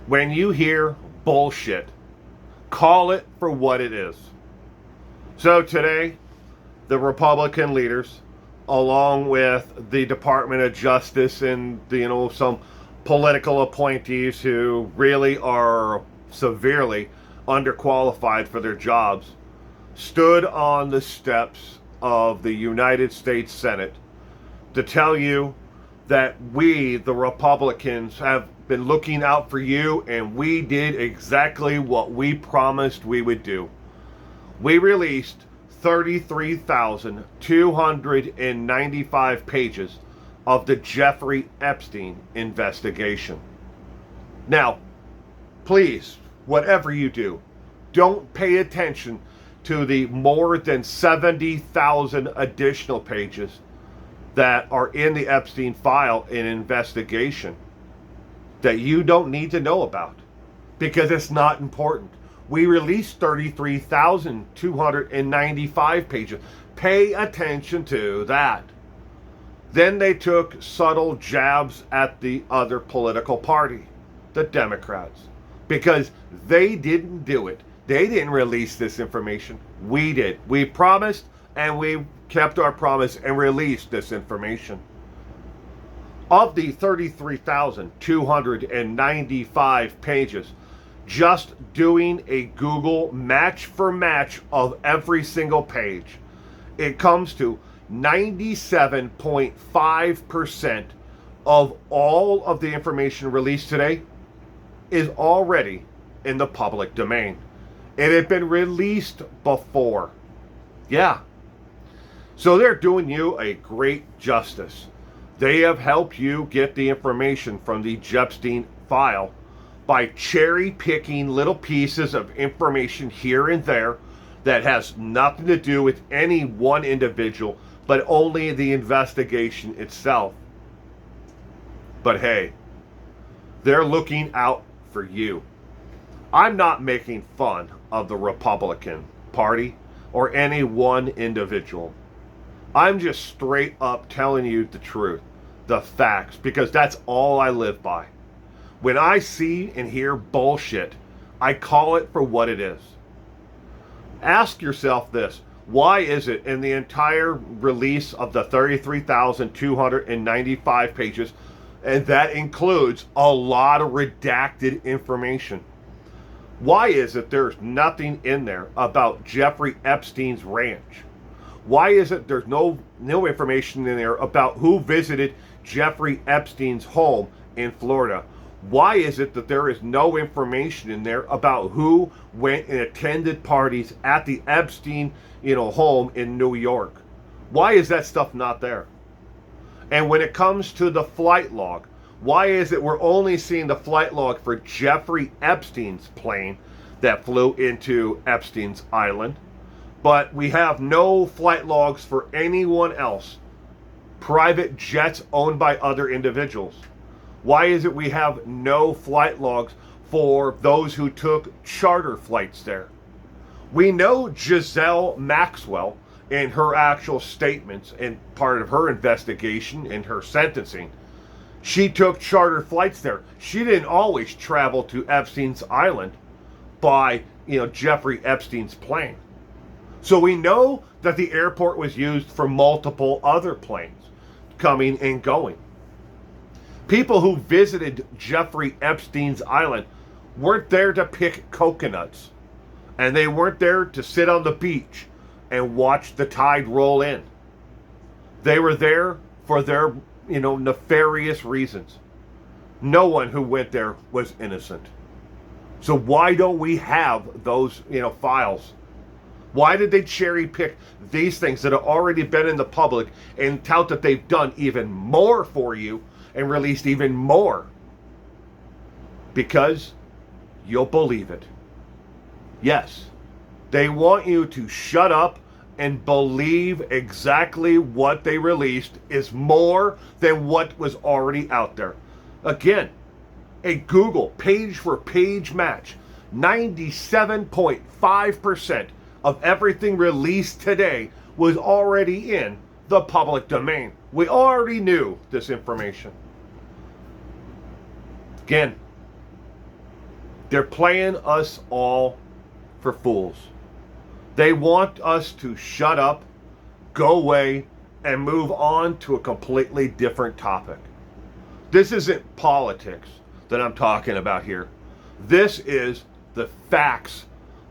When you hear bullshit, call it for what it is. So today, the Republican leaders, along with the Department of Justice and some political appointees who really are severely underqualified for their jobs, stood on the steps of the United States Senate to tell you that we, the Republicans, have been looking out for you, and we did exactly what we promised we would do. We released 33,295 pages of the Jeffrey Epstein investigation. Now, please, whatever you do, don't pay attention to the more than 70,000 additional pages that are in the Epstein file in investigation that you don't need to know about, because it's not important. We released 33,295 pages. Pay attention to that. Then they took subtle jabs at the other political party, the Democrats, because they didn't do it. They didn't release this information. We did. We promised, and we kept our promise and released this information. Of the 33,295 pages, just doing a Google match for match of every single page, it comes to 97.5% of all of the information released today is already in the public domain. It had been released before. Yeah. So they're doing you a great justice. They have helped you get the information from the Epstein file by cherry picking little pieces of information here and there that has nothing to do with any one individual, but only the investigation itself. But hey, they're looking out for you. I'm not making fun of the Republican Party or any one individual. I'm just straight up telling you the truth, the facts, because that's all I live by. When I see and hear bullshit, I call it for what it is. Ask yourself this: why is it in the entire release of the 33,295 pages, and that includes a lot of redacted information, why is it there's nothing in there about Jeffrey Epstein's ranch? Why is it there's no information in there about who visited Jeffrey Epstein's home in Florida? Why is it that there is no information in there about who went and attended parties at the Epstein, home in New York? Why is that stuff not there? And when it comes to the flight log, why is it we're only seeing the flight log for Jeffrey Epstein's plane that flew into Epstein's Island, but we have no flight logs for anyone else, private jets owned by other individuals? Why is it we have no flight logs for those who took charter flights there? We know Giselle Maxwell, in her actual statements and part of her investigation and her sentencing, she took charter flights there. She didn't always travel to Epstein's Island by, Jeffrey Epstein's plane. So we know that the airport was used for multiple other planes coming and going. People who visited Jeffrey Epstein's Island weren't there to pick coconuts, and they weren't there to sit on the beach and watch the tide roll in. They were there for their, nefarious reasons. No one who went there was innocent. So why don't we have those, files? Why did they cherry pick these things that have already been in the public and tout that they've done even more for you and released even more? Because you'll believe it. Yes, they want you to shut up and believe exactly what they released is more than what was already out there. Again, a Google page for page match, 97.5% of everything released today was already in the public domain. We already knew this information. Again, They're playing us all for fools. They want us to shut up, go away, and move on to a completely different topic. This isn't politics that I'm talking about here. This is the facts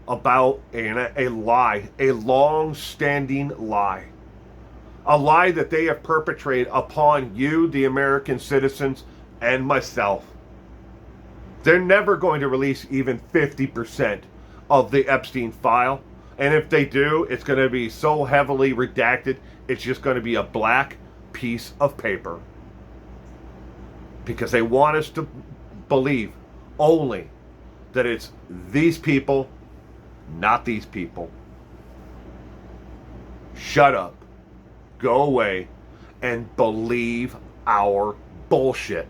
about a lie, a long-standing lie. A lie that they have perpetrated upon you, the American citizens, and myself. They're never going to release even 50% of the Epstein file. And if they do, it's going to be so heavily redacted, it's just going to be a black piece of paper. Because they want us to believe only that it's these people, not these people. Shut up, go away, and believe our bullshit.